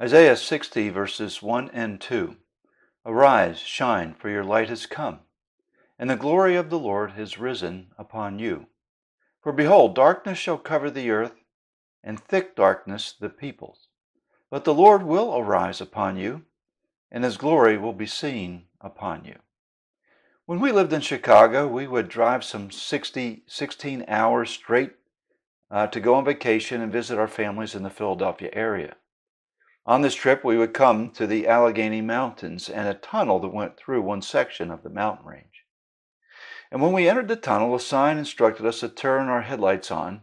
Isaiah 60 verses 1 and 2. Arise, shine, for your light has come, and the glory of the Lord has risen upon you. For behold, darkness shall cover the earth, and thick darkness the peoples. But the Lord will arise upon you, and his glory will be seen upon you. When we lived in Chicago, we would drive some 16 hours straight to go on vacation and visit our families in the Philadelphia area. On this trip, we would come to the Allegheny Mountains and a tunnel that went through one section of the mountain range. And when we entered the tunnel, a sign instructed us to turn our headlights on.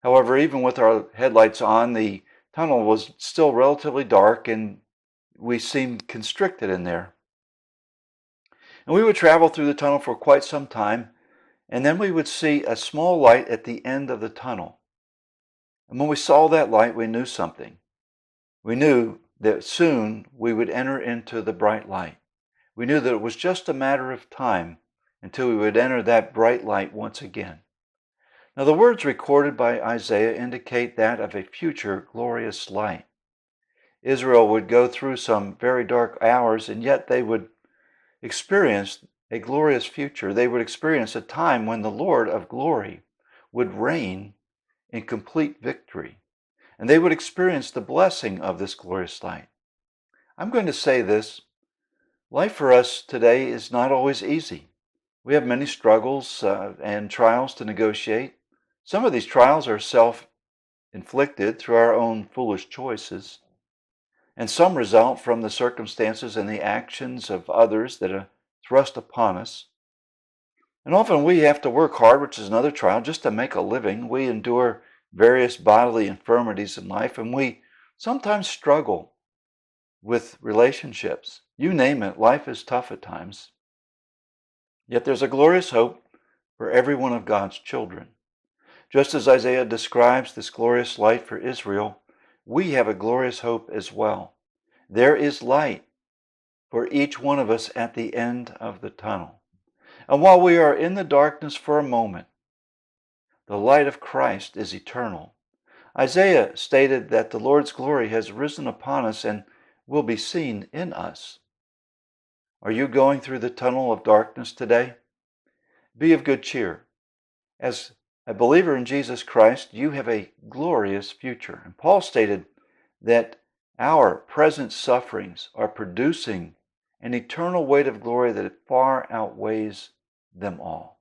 However, even with our headlights on, the tunnel was still relatively dark and we seemed constricted in there. And we would travel through the tunnel for quite some time, and then we would see a small light at the end of the tunnel. And when we saw that light, we knew something. We knew that soon we would enter into the bright light. We knew that it was just a matter of time until we would enter that bright light once again. Now, the words recorded by Isaiah indicate that of a future glorious light. Israel would go through some very dark hours, and yet they would experience a glorious future. They would experience a time when the Lord of glory would reign in complete victory. And they would experience the blessing of this glorious light. I'm going to say this. Life for us today is not always easy. We have many struggles and trials to negotiate. Some of these trials are self-inflicted through our own foolish choices. And some result from the circumstances and the actions of others that are thrust upon us. And often we have to work hard, which is another trial, just to make a living. We endure various bodily infirmities in life, and we sometimes struggle with relationships. You name it, life is tough at times. Yet there's a glorious hope for every one of God's children. Just as Isaiah describes this glorious light for Israel, we have a glorious hope as well. There is light for each one of us at the end of the tunnel. And while we are in the darkness for a moment, the light of Christ is eternal. Isaiah stated that the Lord's glory has risen upon us and will be seen in us. Are you going through the tunnel of darkness today? Be of good cheer. As a believer in Jesus Christ, you have a glorious future. And Paul stated that our present sufferings are producing an eternal weight of glory that far outweighs them all.